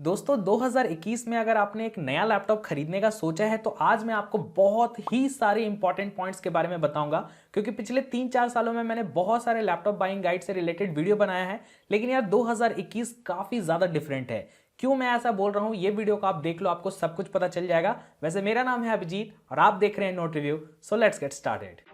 दोस्तों 2021 में अगर आपने एक नया लैपटॉप खरीदने का सोचा है तो आज मैं आपको बहुत ही सारे इंपॉर्टेंट पॉइंट्स के बारे में बताऊंगा। क्योंकि पिछले 3-4 सालों में मैंने बहुत सारे लैपटॉप बाइंग गाइड से रिलेटेड वीडियो बनाया है, लेकिन यार 2021 काफ़ी ज़्यादा डिफरेंट है। क्यों मैं ऐसा बोल रहा हूँ ये वीडियो को आप देख लो, आपको सब कुछ पता चल जाएगा। वैसे मेरा नाम है अभिजीत और आप देख रहे हैं note review. So let's get started.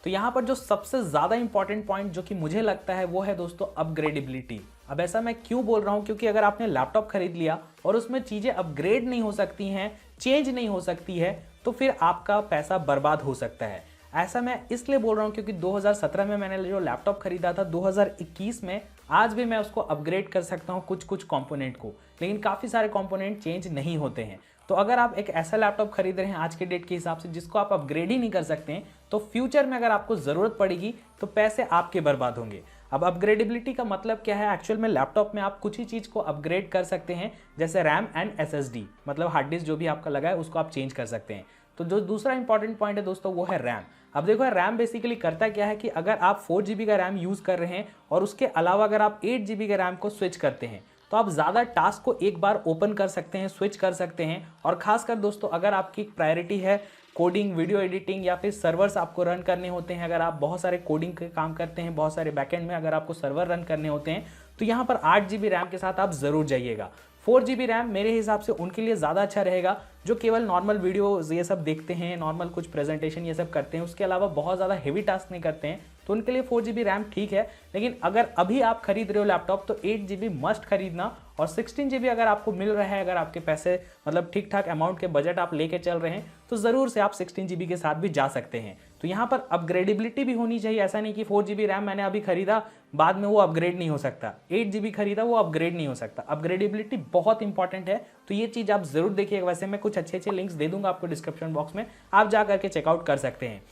तो यहाँ पर जो सबसे ज़्यादा इंपॉर्टेंट पॉइंट जो कि मुझे लगता है वो है दोस्तों अपग्रेडेबिलिटी। अब ऐसा मैं क्यों बोल रहा हूँ, क्योंकि अगर आपने लैपटॉप खरीद लिया और उसमें चीज़ें अपग्रेड नहीं हो सकती हैं, चेंज नहीं हो सकती है, तो फिर आपका पैसा बर्बाद हो सकता है। ऐसा मैं इसलिए बोल रहा हूँ क्योंकि 2017 में मैंने जो लैपटॉप खरीदा था, 2021 में आज भी मैं उसको अपग्रेड कर सकता हूँ कुछ कुछ कंपोनेंट को, लेकिन काफ़ी सारे कंपोनेंट चेंज नहीं होते हैं। तो अगर आप एक ऐसा लैपटॉप खरीद रहे हैं आज के डेट के हिसाब से जिसको आप अपग्रेड ही नहीं कर सकते हैं, तो फ्यूचर में अगर आपको ज़रूरत पड़ेगी तो पैसे आपके बर्बाद होंगे। अब अपग्रेडेबिलिटी का मतलब क्या है? एक्चुअल में लैपटॉप में आप कुछ ही चीज़ को अपग्रेड कर सकते हैं, जैसे रैम एंड एसएसडी, मतलब हार्ड डिस्क जो भी आपका लगा है उसको आप चेंज कर सकते हैं। तो जो दूसरा इंपॉर्टेंट पॉइंट है दोस्तों वो है रैम। अब देखो रैम बेसिकली करता क्या है कि अगर आप 4 GB का रैम यूज़ कर रहे हैं और उसके अलावा अगर आप 8 GB का रैम को स्विच करते हैं तो आप ज़्यादा टास्क को एक बार ओपन कर सकते हैं, स्विच कर सकते हैं। और खासकर दोस्तों अगर आपकी प्रायोरिटी है कोडिंग, वीडियो एडिटिंग या फिर सर्वर्स आपको रन करने होते हैं, अगर आप बहुत सारे कोडिंग के काम करते हैं, बहुत सारे बैकएंड में अगर आपको सर्वर रन करने होते हैं, तो यहाँ पर 8 GB रैम के साथ आप ज़रूर जाइएगा। 4 GB रैम मेरे हिसाब से उनके लिए ज़्यादा अच्छा रहेगा जो केवल नॉर्मल वीडियोस ये सब देखते हैं, नॉर्मल कुछ प्रेजेंटेशन ये सब करते हैं, उसके अलावा बहुत ज़्यादा हेवी टास्क नहीं करते हैं, तो उनके लिए 4 GB रैम ठीक है। लेकिन अगर अभी आप खरीद रहे हो लैपटॉप तो 8 GB मस्ट खरीदना, और 16 GB अगर आपको मिल रहा है, अगर आपके पैसे मतलब ठीक ठाक अमाउंट के बजट आप लेके चल रहे हैं, तो ज़रूर से आप 16 GB के साथ भी जा सकते हैं। तो यहाँ पर अपग्रेडेबिलिटी भी होनी चाहिए। ऐसा नहीं कि 4 GB रैम मैंने अभी खरीदा बाद में वो अपग्रेड नहीं हो सकता, 8 GB खरीदा वो अपग्रेड नहीं हो सकता। अपग्रेडेबिलिटी बहुत इंपॉर्टेंट है, तो ये चीज़ आप ज़रूर देखिएगा। वैसे मैं कुछ अच्छे लिंक्स दे दूंगा आपको डिस्क्रिप्शन बॉक्स में, आप जा करके चेकआउट कर सकते हैं।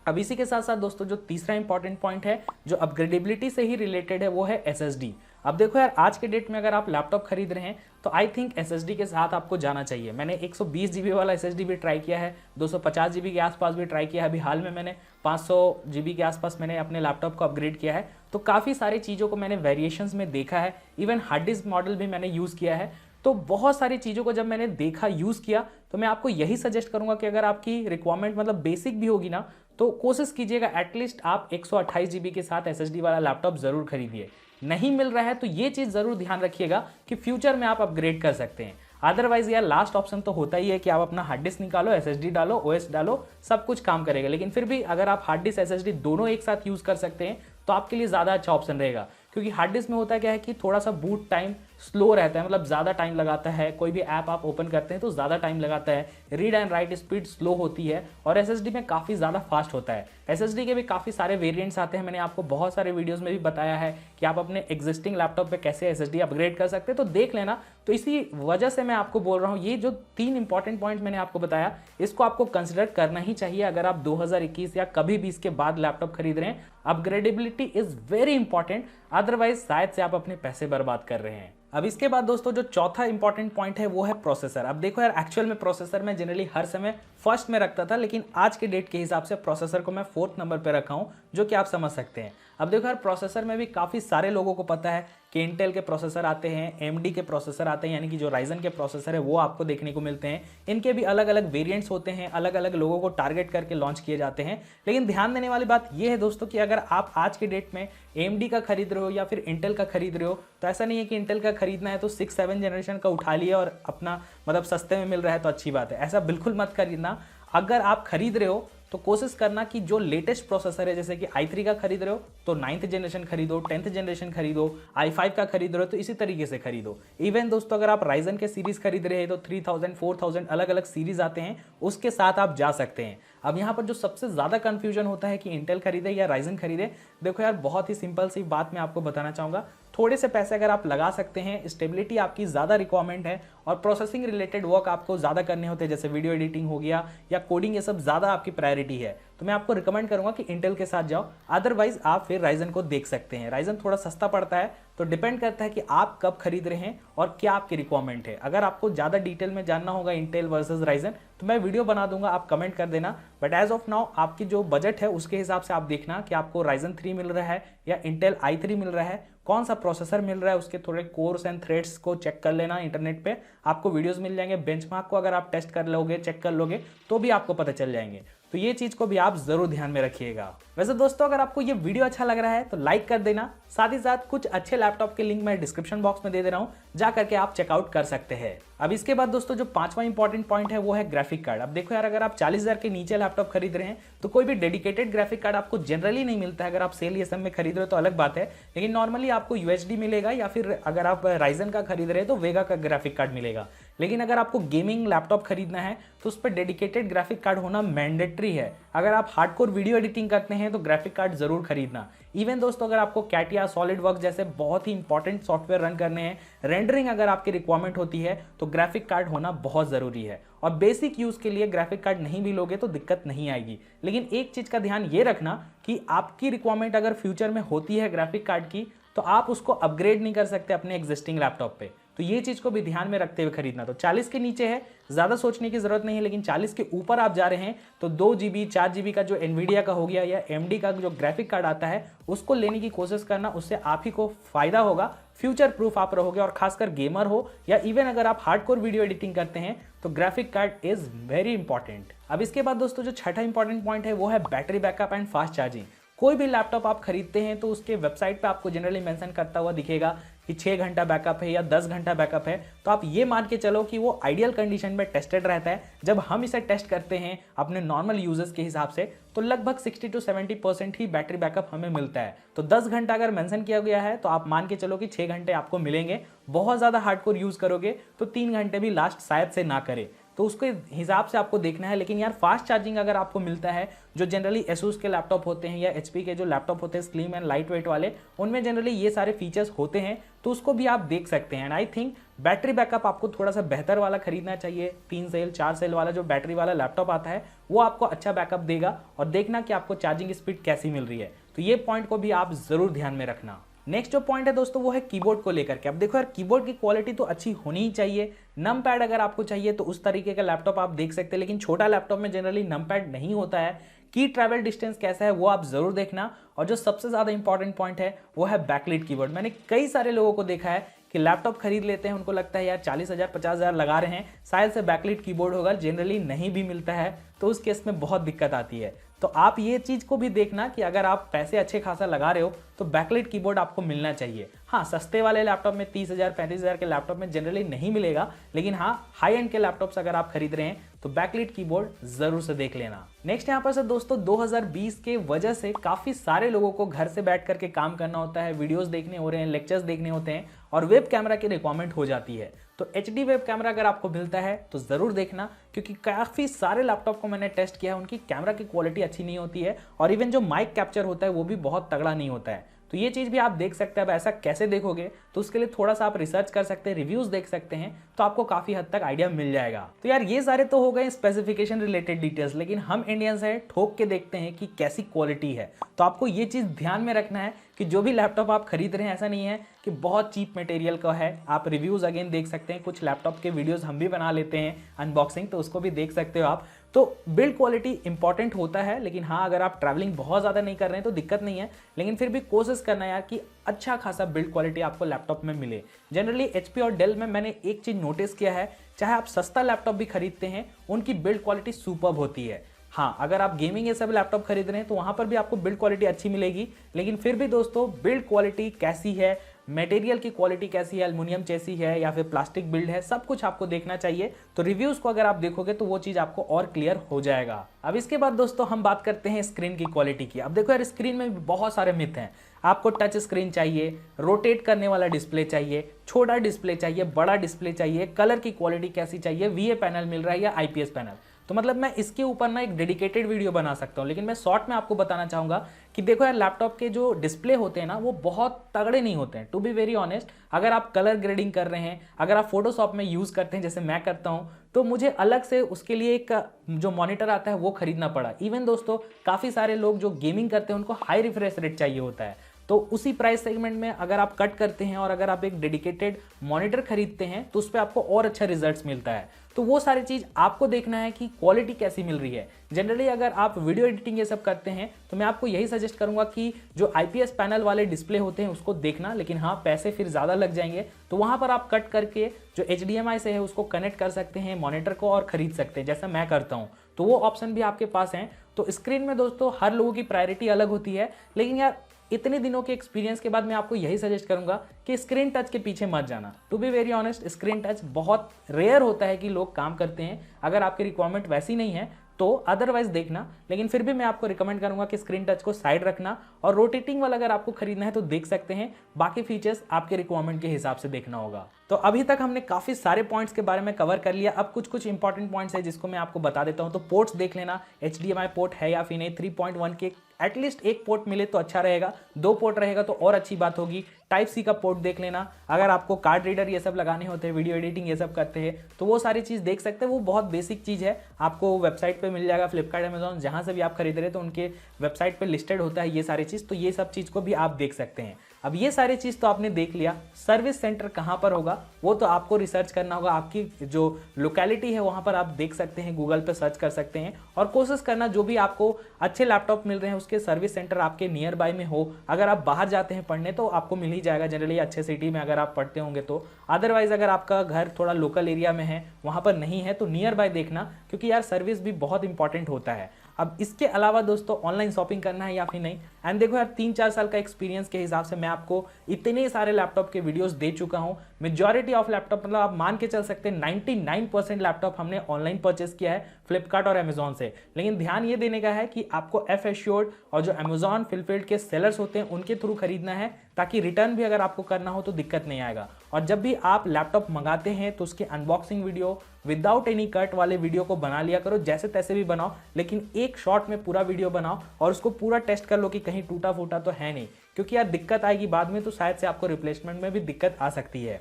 अब इसी के साथ साथ दोस्तों जो तीसरा इंपॉर्टेंट पॉइंट है जो अपग्रेडेबिलिटी से ही रिलेटेड है वो है एसएसडी। अब देखो यार आज के डेट में अगर आप लैपटॉप खरीद रहे हैं तो आई थिंक एसएसडी के साथ आपको जाना चाहिए। मैंने 120 GB वाला एसएसडी भी ट्राई किया है, 250 GB के आसपास भी ट्राई किया है, अभी हाल में मैंने 500 GB के आसपास मैंने अपने लैपटॉप को अपग्रेड किया है। तो काफ़ी सारी चीज़ों को मैंने वेरिएशंस में देखा है, इवन हार्ड डिस्क मॉडल भी मैंने यूज़ किया है। तो बहुत सारी चीज़ों को जब मैंने देखा, यूज़ किया, तो मैं आपको यही सजेस्ट करूंगा कि अगर आपकी रिक्वायरमेंट मतलब बेसिक भी होगी ना, तो कोशिश कीजिएगा एटलीस्ट आप 128 GB के साथ एसएसडी वाला लैपटॉप ज़रूर खरीदिए। नहीं मिल रहा है तो ये चीज़ ज़रूर ध्यान रखिएगा कि फ्यूचर में आप अपग्रेड कर सकते हैं। अदरवाइज यार लास्ट ऑप्शन तो होता ही है कि आप अपना हार्ड डिस्क निकालो, एसएसडी डालो, ओएस डालो, सब कुछ काम करेगा। लेकिन फिर भी अगर आप हार्ड डिस्क एसएसडी दोनों एक साथ यूज़ कर सकते हैं तो आपके लिए ज़्यादा अच्छा ऑप्शन रहेगा। क्योंकि हार्ड डिस्क में होता क्या है कि थोड़ा सा बूट टाइम स्लो रहता है, मतलब ज़्यादा टाइम लगाता है। कोई भी ऐप आप ओपन करते हैं तो ज़्यादा टाइम लगाता है, read and right speed slow होती है, और एसएसडी में काफ़ी ज़्यादा फास्ट होता है। एसएसडी के भी काफ़ी सारे वेरिएंट्स आते हैं, मैंने आपको बहुत सारे वीडियोस में भी बताया है कि आप अपने एग्जिस्टिंग लैपटॉप पे कैसे एसएसडी अपग्रेड कर सकते हैं, तो देख लेना। तो इसी वजह से मैं आपको बोल रहा हूँ ये जो 3 इंपॉर्टेंट पॉइंट मैंने आपको बताया इसको आपको कंसिडर करना ही चाहिए अगर आप 2021 या कभी भी इसके बाद लैपटॉप खरीद रहे हैं। Upgradability is very important, otherwise शायद से आप अपने पैसे बर्बाद कर रहे हैं। अब इसके बाद दोस्तों जो चौथा इंपॉर्टेंट पॉइंट है वो है प्रोसेसर। अब देखो यार एक्चुअल में प्रोसेसर मैं जनरली हर समय फर्स्ट में रखता था, लेकिन आज के डेट के हिसाब से प्रोसेसर को मैं 4th नंबर पे रखा हूँ, जो कि आप समझ सकते हैं। अब देखो यार प्रोसेसर में भी काफ़ी सारे लोगों को पता है कि इंटेल के प्रोसेसर आते हैं, एएमडी के प्रोसेसर आते हैं, यानी कि जो राइजन के प्रोसेसर है वो आपको देखने को मिलते हैं। इनके भी अलग अलग वेरिएंट्स होते हैं, अलग अलग लोगों को टारगेट करके लॉन्च किए जाते हैं। लेकिन ध्यान देने वाली बात यह है दोस्तों कि अगर आप आज के डेट में एएमडी का खरीद रहे हो या फिर इंटेल का खरीद रहे हो, तो ऐसा नहीं है कि इंटेल का खरीदना है तो 6-7 जनरेशन का उठा लिया और अपना मतलब सस्ते में मिल रहा है तो अच्छी बात है, ऐसा बिल्कुल मत खरीदना। अगर आप खरीद रहे हो तो कोशिश करना कि जो लेटेस्ट प्रोसेसर है, जैसे कि i3 का खरीद रहे हो तो 9th जनरेशन खरीदो, 10th जनरेशन खरीदो, i5 का खरीद रहे हो तो इसी तरीके से खरीदो। इवन दोस्तों अगर आप राइजन के सीरीज़ खरीद रहे हैं तो 3000, 4000 अलग अलग सीरीज़ आते हैं, उसके साथ आप जा सकते हैं। अब यहाँ पर जो सबसे ज़्यादा कन्फ्यूजन होता है कि इंटेल खरीदे या राइजन खरीदे, देखो यार बहुत ही सिंपल सी बात मैं आपको बताना चाहूँगा। थोड़े से पैसे अगर आप लगा सकते हैं, स्टेबिलिटी आपकी ज़्यादा रिक्वायरमेंट है और प्रोसेसिंग रिलेटेड वर्क आपको ज़्यादा करने होते हैं, जैसे वीडियो एडिटिंग हो गया या कोडिंग, ये सब ज़्यादा आपकी प्रायोरिटी है, तो मैं आपको रिकमेंड करूंगा कि इंटेल के साथ जाओ, अदरवाइज आप फिर राइजन को देख सकते हैं। राइजन थोड़ा सस्ता पड़ता है, तो डिपेंड करता है कि आप कब खरीद रहे हैं और क्या आपकी रिक्वायरमेंट है। अगर आपको ज़्यादा डिटेल में जानना होगा इंटेल वर्सेस राइजन, तो मैं वीडियो बना दूंगा, आप कमेंट कर देना। बट एज ऑफ नाउ आपकी जो बजट है उसके हिसाब से आप देखना कि आपको राइजन 3 मिल रहा है या इंटेल i3 मिल रहा है, कौन सा प्रोसेसर मिल रहा है, उसके थोड़े कोर्स एंड थ्रेड्स को चेक कर लेना। इंटरनेट पे आपको वीडियोस मिल जाएंगे, बेंचमार्क को अगर आप टेस्ट कर लोगे, चेक कर लोगे, तो भी आपको पता चल जाएंगे। तो ये चीज को भी आप जरूर ध्यान में रखिएगा। वैसे दोस्तों, अगर आपको ये वीडियो अच्छा लग रहा है तो लाइक कर देना, साथ ही साथ कुछ अच्छे लैपटॉप के लिंक मैं डिस्क्रिप्शन बॉक्स में दे दे रहा हूँ, जा करके आप चेकआउट कर सकते हैं। अब इसके बाद दोस्तों जो पांचवा इंपॉर्टेंट पॉइंट है वो है ग्राफिक कार्ड। अब देखो यार, अगर आप 40,000 के नीचे लैपटॉप खरीद रहे हैं तो कोई भी डेडिकेटेड ग्राफिक कार्ड आपको जनरली नहीं मिलता है। अगर आप सेल ESM में खरीद रहे हो तो अलग बात है, लेकिन नॉर्मली आपको UHD मिलेगा या फिर अगर आप राइजन का खरीद रहे हैं तो वेगा का ग्राफिक कार्ड मिलेगा। लेकिन अगर आपको गेमिंग लैपटॉप खरीदना है तो उस पर डेडिकेटेड ग्राफिक कार्ड होना मैंडेटरी है। अगर आप हार्डकोर वीडियो एडिटिंग करते हैं तो ग्राफिक कार्ड जरूर खरीदना। इवन दोस्तों, अगर आपको कैटिया, सॉलिडवर्क्स जैसे बहुत ही इंपॉर्टेंट सॉफ्टवेयर रन करने हैं, रेंडरिंग अगर आपकी रिक्वायरमेंट होती है, तो ग्राफिक कार्ड होना बहुत जरूरी है। और बेसिक यूज के लिए ग्राफिक कार्ड नहीं भी लोगे तो दिक्कत नहीं आएगी। लेकिन एक चीज का ध्यान ये रखना कि आपकी रिक्वायरमेंट अगर फ्यूचर में होती है ग्राफिक कार्ड की, तो आप उसको अपग्रेड नहीं कर सकते अपने एग्जिस्टिंग लैपटॉप पे। तो ये चीज को भी ध्यान में रखते हुए खरीदना। तो 40 के नीचे है, ज्यादा सोचने की जरूरत नहीं है, लेकिन 40 के ऊपर आप जा रहे हैं तो 2 GB 4 GB का जो एनवीडिया का हो गया या AMD का जो ग्राफिक कार्ड आता है उसको लेने की कोशिश करना। उससे आप ही को फायदा होगा, फ्यूचर प्रूफ आप रहोगे। और खासकर गेमर हो या इवन अगर आप हार्डकोर वीडियो एडिटिंग करते हैं तो graphic card is very important. अब इसके बाद दोस्तों जो छठा इंपॉर्टेंट पॉइंट है वो है battery backup and fast charging. कोई भी लैपटॉप आप खरीदते हैं तो उसके वेबसाइट पे आपको जनरली मेंशन करता हुआ दिखेगा कि 6 घंटा बैकअप है या 10 घंटा बैकअप है। तो आप ये मान के चलो कि वो आइडियल कंडीशन में टेस्टेड रहता है। जब हम इसे टेस्ट करते हैं अपने नॉर्मल यूजर्स के हिसाब से तो लगभग 60 to 70% ही बैटरी बैकअप हमें मिलता है। तो 10 घंटा अगर मेंशन किया गया है तो आप मान के चलो कि 6 घंटे आपको मिलेंगे। बहुत ज़्यादा हार्डकोर यूज करोगे तो 3 घंटे भी लास्ट शायद से ना करे, तो उसके हिसाब से आपको देखना है। लेकिन यार फास्ट चार्जिंग अगर आपको मिलता है, जो जनरली एसूस के लैपटॉप होते हैं या HP के जो लैपटॉप होते हैं स्लिम एंड लाइट वेट वाले, उनमें जनरली ये सारे फीचर्स होते हैं, तो उसको भी आप देख सकते हैं। And I think battery backup आपको थोड़ा सा बेहतर वाला खरीदना चाहिए। 3 सेल 4 सेल वाला जो बैटरी वाला लैपटॉप आता है वो आपको अच्छा बैकअप देगा। और देखना कि आपको चार्जिंग स्पीड कैसी मिल रही है। तो ये पॉइंट को भी आप जरूर ध्यान में रखना। नेक्स्ट जो पॉइंट है दोस्तों वो है कीबोर्ड को लेकर के। अब देखो यार, कीबोर्ड की क्वालिटी तो अच्छी होनी ही चाहिए। नम पैड अगर आपको चाहिए तो उस तरीके का लैपटॉप आप देख सकते हैं, लेकिन छोटा लैपटॉप में जनरली नम पैड नहीं होता है। की ट्रैवल डिस्टेंस कैसा है वो आप जरूर देखना। और जो सबसे ज्यादा इंपॉर्टेंट पॉइंट है वो है बैकलिट कीबोर्ड। मैंने कई सारे लोगों को देखा है कि लैपटॉप खरीद लेते हैं, उनको लगता है यार 40,000 50,000 लगा रहे हैं, शायद से बैकलिट कीबोर्ड होगा, जनरली नहीं भी मिलता है। तो उस केस में बहुत दिक्कत आती है। तो आप ये चीज को भी देखना कि अगर आप पैसे अच्छे खासा लगा रहे हो तो बैकलाइट कीबोर्ड आपको मिलना चाहिए। हाँ, सस्ते वाले लैपटॉप में 30,000 35,000 के लैपटॉप में जनरली नहीं मिलेगा, लेकिन हाँ हाई एंड के लैपटॉप्स अगर आप खरीद रहे हैं तो बैकलाइट कीबोर्ड जरूर से देख लेना। नेक्स्ट यहाँ पर से दोस्तों 2020 के वजह से काफी सारे लोगों को घर से बैठ करके काम करना होता है, वीडियोस देखने हो रहे हैं, लेक्चर्स देखने होते हैं और वेब कैमरा की रिक्वायरमेंट हो जाती है। तो HD वेब कैमरा अगर आपको मिलता है तो जरूर देखना, क्योंकि काफी सारे लैपटॉप को मैंने टेस्ट किया है, उनकी कैमरा की क्वालिटी अच्छी नहीं होती है और इवन जो माइक कैप्चर होता है वो भी बहुत तगड़ा नहीं होता है। तो ये चीज भी आप देख सकते हैं। अब ऐसा कैसे देखोगे तो उसके लिए थोड़ा सा आप रिसर्च कर सकते हैं, रिव्यूज देख सकते हैं, तो आपको काफी हद तक आइडिया मिल जाएगा। तो यार ये सारे तो हो गए स्पेसिफिकेशन रिलेटेड डिटेल्स, लेकिन हम इंडियंस हैं, ठोक के देखते हैं कि कैसी क्वालिटी है। तो आपको ये चीज ध्यान में रखना है कि जो भी लैपटॉप आप खरीद रहे हैं ऐसा नहीं है कि बहुत चीप मटेरियल का है। आप रिव्यूज अगेन देख सकते हैं, कुछ लैपटॉप के वीडियोस हम भी बना लेते हैं अनबॉक्सिंग, तो उसको भी देख सकते हो आप। तो बिल्ड क्वालिटी इंपॉर्टेंट होता है, लेकिन हाँ अगर आप ट्रैवलिंग बहुत ज़्यादा नहीं कर रहे हैं तो दिक्कत नहीं है, लेकिन फिर भी कोशिश करना यार कि अच्छा खासा बिल्ड क्वालिटी आपको लैपटॉप में मिले। जनरली HP और डेल में मैंने एक चीज़ नोटिस किया है, चाहे आप सस्ता लैपटॉप भी खरीदते हैं उनकी बिल्ड क्वालिटी सुपर्ब होती है। हाँ, अगर आप गेमिंग ये सब लैपटॉप खरीद रहे हैं तो वहाँ पर भी आपको बिल्ड क्वालिटी अच्छी मिलेगी, लेकिन फिर भी दोस्तों बिल्ड क्वालिटी कैसी है, मटेरियल की क्वालिटी कैसी है, एल्युमिनियम चेसी है या फिर प्लास्टिक बिल्ड है, सब कुछ आपको देखना चाहिए। तो रिव्यूज़ को अगर आप देखोगे तो वो चीज़ आपको और क्लियर हो जाएगा। अब इसके बाद दोस्तों हम बात करते हैं स्क्रीन की क्वालिटी की। अब देखो यार, स्क्रीन में भी बहुत सारे मिथ हैं। आपको टच स्क्रीन चाहिए, रोटेट करने वाला डिस्प्ले चाहिए, छोटा डिस्प्ले चाहिए, बड़ा डिस्प्ले चाहिए, कलर की क्वालिटी कैसी चाहिए, VA पैनल मिल रहा है या IPS पैनल। तो मतलब मैं इसके ऊपर ना एक डेडिकेटेड वीडियो बना सकता हूँ, लेकिन मैं शॉर्ट में आपको बताना चाहूँगा कि देखो यार, लैपटॉप के जो डिस्प्ले होते हैं ना वो बहुत तगड़े नहीं होते हैं। टू बी वेरी ऑनेस्ट, अगर आप कलर ग्रेडिंग कर रहे हैं, अगर आप फोटोशॉप में यूज़ करते हैं जैसे मैं करता हूँ, तो मुझे अलग से उसके लिए एक जो मॉनिटर आता है वो खरीदना पड़ा। इवन दोस्तों काफ़ी सारे लोग जो गेमिंग करते हैं उनको हाई रिफ्रेश रेट चाहिए होता है। तो उसी प्राइस सेगमेंट में अगर आप कट करते हैं और अगर आप एक डेडिकेटेड मॉनिटर खरीदते हैं तो उस पर आपको और अच्छा रिजल्ट्स मिलता है। तो वो सारी चीज़ आपको देखना है कि क्वालिटी कैसी मिल रही है। जनरली अगर आप वीडियो एडिटिंग ये सब करते हैं तो मैं आपको यही सजेस्ट करूंगा कि जो IPS पैनल वाले डिस्प्ले होते हैं उसको देखना, लेकिन हाँ पैसे फिर ज़्यादा लग जाएंगे। तो वहाँ पर आप कट करके जो HDMI से है उसको कनेक्ट कर सकते हैं मॉनिटर को और ख़रीद सकते हैं, जैसा मैं करता हूँ। तो वो ऑप्शन भी आपके पास हैं। तो स्क्रीन में दोस्तों हर लोगों की प्रायोरिटी अलग होती है, लेकिन यार इतने दिनों के एक्सपीरियंस के बाद मैं आपको यही सजेस्ट करूंगा कि स्क्रीन टच के पीछे मत जाना। To be very honest, screen touch बहुत रेयर होता है कि लोग काम करते हैं। अगर आपकी रिक्वायरमेंट वैसी नहीं है तो अदरवाइज देखना, लेकिन फिर भी मैं आपको रिकमेंड करूंगा कि स्क्रीन टच को साइड रखना और रोटेटिंग वाला अगर आपको खरीदना है तो देख सकते हैं। बाकी फीचर्स आपके रिक्वायरमेंट के हिसाब से देखना होगा। तो अभी तक हमने काफ़ी सारे पॉइंट्स के बारे में कवर कर लिया। अब कुछ इंपॉर्टेंट पॉइंट्स है जिसको मैं आपको बता देता हूं। तो पोर्ट्स देख लेना, HDMI पोर्ट है या फिर नहीं। 3.1 के एटलीस्ट एक पोर्ट मिले तो अच्छा रहेगा, 2 पोर्ट रहेगा तो और अच्छी बात होगी। Type-C का पोर्ट देख लेना। अगर आपको कार्ड रीडर ये सब लगाने होते हैं, वीडियो एडिटिंग ये सब करते हैं, तो वो सारी चीज़ देख सकते हैं। वो बहुत बेसिक चीज़ है, आपको वेबसाइट पे मिल जाएगा, फ्लिपकार्ट, अमेजॉन, जहाँ से भी आप खरीद रहे हैं तो उनके वेबसाइट पे लिस्टेड होता है ये सारी चीज़। तो ये सब चीज़ को भी आप देख सकते हैं। अब ये सारी चीज़ तो आपने देख लिया। सर्विस सेंटर कहाँ पर होगा वो तो आपको रिसर्च करना होगा। आपकी जो लोकेलिटी है वहाँ पर आप देख सकते हैं, गूगल पे सर्च कर सकते हैं और कोशिश करना जो भी आपको अच्छे लैपटॉप मिल रहे हैं उसके सर्विस सेंटर आपके नियर बाय में हो। अगर आप बाहर जाते हैं पढ़ने तो आपको मिल ही जाएगा जनरली, अच्छे सिटी में अगर आप पढ़ते होंगे तो। अदरवाइज अगर आपका घर थोड़ा लोकल एरिया में है, वहाँ पर नहीं है, तो नियर बाय देखना, क्योंकि यार सर्विस भी बहुत इंपॉर्टेंट होता है। अब इसके अलावा दोस्तों ऑनलाइन शॉपिंग करना है या फिर नहीं, एंड देखो यार 3-4 साल का एक्सपीरियंस के हिसाब से मैं आपको इतने सारे लैपटॉप के वीडियोस दे चुका हूं। मेजॉरिटी ऑफ लैपटॉप, मतलब आप मान के चल सकते हैं 99% लैपटॉप हमने ऑनलाइन परचेस किया है फ्लिपकार्ट और अमेजॉन से। लेकिन ध्यान ये देने का है कि आपको एफ एश्योर्ड और जो अमेजॉन फिलफिल्ड के सेलर्स होते हैं उनके थ्रू खरीदना है, ताकि रिटर्न भी अगर आपको करना हो तो दिक्कत नहीं आएगा। और जब भी आप लैपटॉप मंगाते हैं तो उसकी unboxing video without any cut वाले वीडियो को बना लिया करो, जैसे तैसे भी बनाओ, लेकिन एक शॉट में पूरा वीडियो बनाओ और उसको पूरा टेस्ट कर लो कि कहीं टूटा फूटा तो है नहीं, क्योंकि यार दिक्कत आएगी बाद में तो शायद से आपको रिप्लेसमेंट में भी दिक्कत आ सकती है।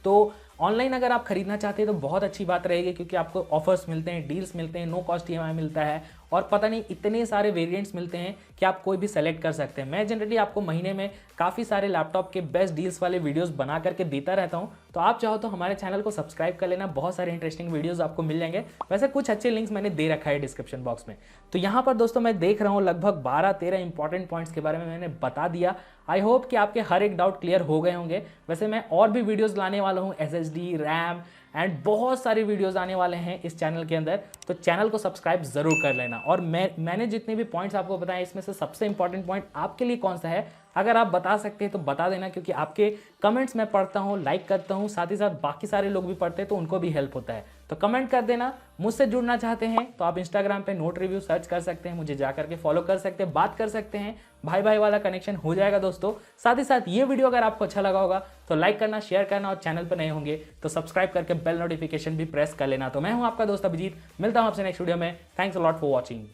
तो ऑनलाइन अगर आप खरीदना चाहते हैं तो बहुत अच्छी बात रहेगी, क्योंकि आपको ऑफर्स मिलते हैं, डील्स मिलते हैं, नो कॉस्ट EMI मिलता है और पता नहीं इतने सारे वेरिएंट्स मिलते हैं कि आप कोई भी सेलेक्ट कर सकते हैं। मैं जनरली आपको महीने में काफ़ी सारे लैपटॉप के बेस्ट डील्स वाले वीडियोस बना करके देता रहता हूं। तो आप चाहो तो हमारे चैनल को सब्सक्राइब कर लेना, बहुत सारे इंटरेस्टिंग वीडियोस आपको मिल जाएंगे। वैसे कुछ अच्छे लिंक्स मैंने दे रखा है डिस्क्रिप्शन बॉक्स में। तो यहाँ पर दोस्तों मैं देख रहा हूँ लगभग 12-13 इंपॉर्टेंट पॉइंट्स के बारे में मैंने बता दिया। आई होप कि आपके हर एक डाउट क्लियर हो गए होंगे। वैसे मैं और भी वीडियोज़ लाने वाला हूँ, SSD, रैम एंड बहुत सारे वीडियोस आने वाले हैं इस चैनल के अंदर, तो चैनल को सब्सक्राइब जरूर कर लेना। और मैंने जितने भी पॉइंट्स आपको बताए इसमें से सबसे इंपॉर्टेंट पॉइंट आपके लिए कौन सा है, अगर आप बता सकते हैं तो बता देना, क्योंकि आपके कमेंट्स मैं पढ़ता हूँ, लाइक करता हूँ, साथ ही साथ बाकी सारे लोग भी पढ़ते हैं तो उनको भी हेल्प होता है। तो कमेंट कर देना। मुझसे जुड़ना चाहते हैं तो आप इंस्टाग्राम पे नोट रिव्यू सर्च कर सकते हैं, मुझे जा करके फॉलो कर सकते हैं, बात कर सकते हैं, भाई भाई वाला कनेक्शन हो जाएगा दोस्तों। साथ ही साथ ये वीडियो अगर आपको अच्छा लगा होगा तो लाइक करना, शेयर करना, और चैनल पर नए होंगे तो सब्सक्राइब करके बेल नोटिफिकेशन भी प्रेस कर लेना। तो मैं हूं आपका दोस्त अभिजीत, मिलता हूं आपसे नेक्स्ट वीडियो में। Thanks a lot for watching.